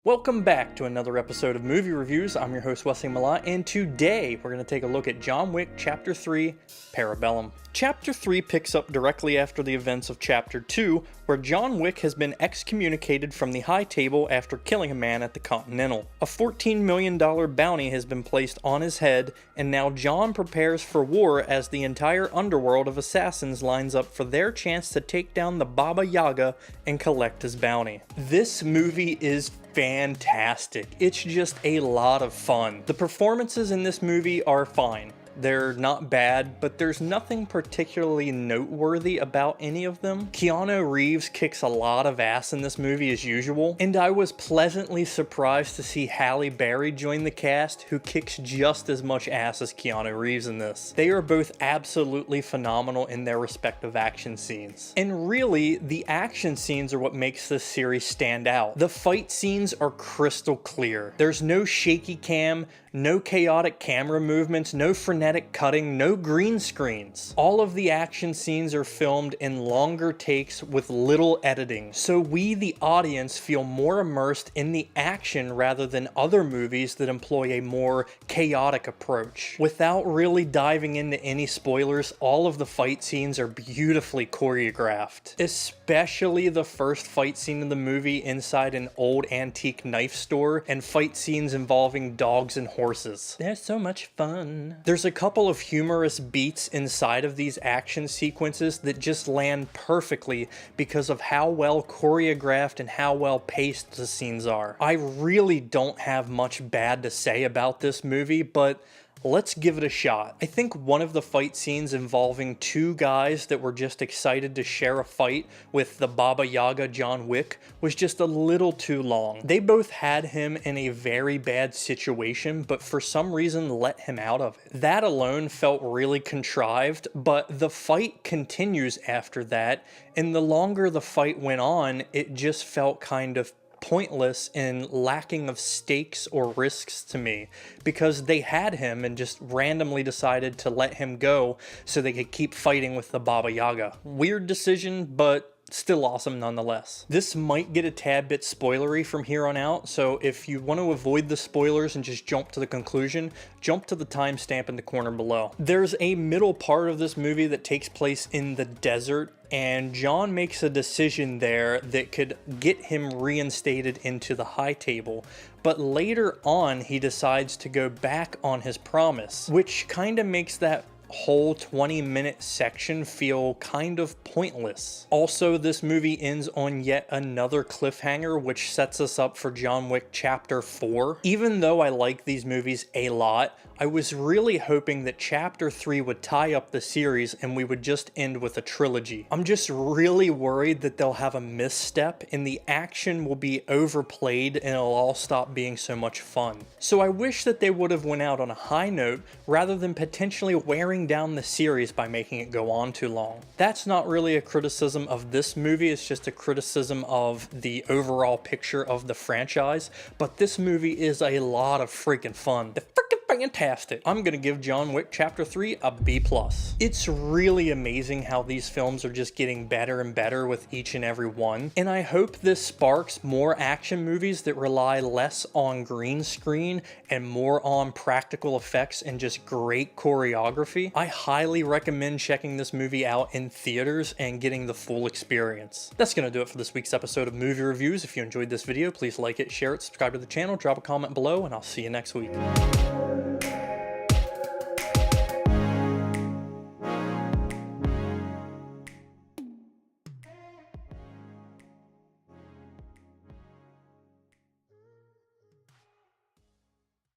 Welcome back to another episode of Movie Reviews. I'm your host, Wesley Malott, and today we're going to take a look at John Wick Chapter 3, Parabellum. Chapter 3 picks up directly after the events of Chapter 2, where John Wick has been excommunicated from the high table after killing a man at the Continental. A $14 million bounty has been placed on his head, and now John prepares for war as the entire underworld of assassins lines up for their chance to take down the Baba Yaga and collect his bounty. This movie is fantastic. It's just a lot of fun. The performances in this movie are fine. They're not bad, but there's nothing particularly noteworthy about any of them. Keanu Reeves kicks a lot of ass in this movie as usual, and I was pleasantly surprised to see Halle join the cast, who kicks just as much ass as Keanu Reeves in this. They are both absolutely phenomenal in their respective action scenes. And really, the action scenes are what makes this series stand out. The fight scenes are crystal clear. There's no shaky cam, no chaotic camera movements, no frenetic cutting, no green screens. All of the action scenes are filmed in longer takes with little editing, so we, the audience, feel more immersed in the action rather than other movies that employ a more chaotic approach. Without really diving into any spoilers, all of the fight scenes are beautifully choreographed. Especially the first fight scene in the movie inside an old antique knife store, and fight scenes involving dogs and horses. They're so much fun. There's a couple of humorous beats inside of these action sequences that just land perfectly because of how well choreographed and how well paced the scenes are. I really don't have much bad to say about this movie, but let's give it a shot. I think one of the fight scenes involving two guys that were just excited to share a fight with the Baba Yaga John Wick was just a little too long. They both had him in a very bad situation, but for some reason let him out of it. That alone felt really contrived, but the fight continues after that, and the longer the fight went on, it just felt kind of pointless and lacking of stakes or risks to me, because they had him and just randomly decided to let him go so they could keep fighting with the Baba Yaga. Weird decision, but still awesome nonetheless. This might get a tad bit spoilery from here on out, so if you want to avoid the spoilers and just jump to the conclusion, jump to the timestamp in the corner below. There's a middle part of this movie that takes place in the desert, and John makes a decision there that could get him reinstated into the high table, but later on he decides to go back on his promise, which kind of makes that whole 20-minute section feel kind of pointless. Also, this movie ends on yet another cliffhanger, which sets us up for John Wick Chapter 4. Even though I like these movies a lot, I was really hoping that Chapter 3 would tie up the series and we would just end with a trilogy. I'm just really worried that they'll have a misstep and the action will be overplayed and it'll all stop being so much fun. So I wish that they would have went out on a high note rather than potentially wearing down the series by making it go on too long. That's not really a criticism of this movie, it's just a criticism of the overall picture of the franchise, but this movie is a lot of freaking fun. The freaking fantastic. I'm gonna give John Wick Chapter 3 a B+. It's really amazing how these films are just getting better and better with each and every one, and I hope this sparks more action movies that rely less on green screen and more on practical effects and just great choreography. I highly recommend checking this movie out in theaters and getting the full experience. That's gonna do it for this week's episode of Movie Reviews. If you enjoyed this video, please like it, share it, subscribe to the channel, drop a comment below, and I'll see you next week.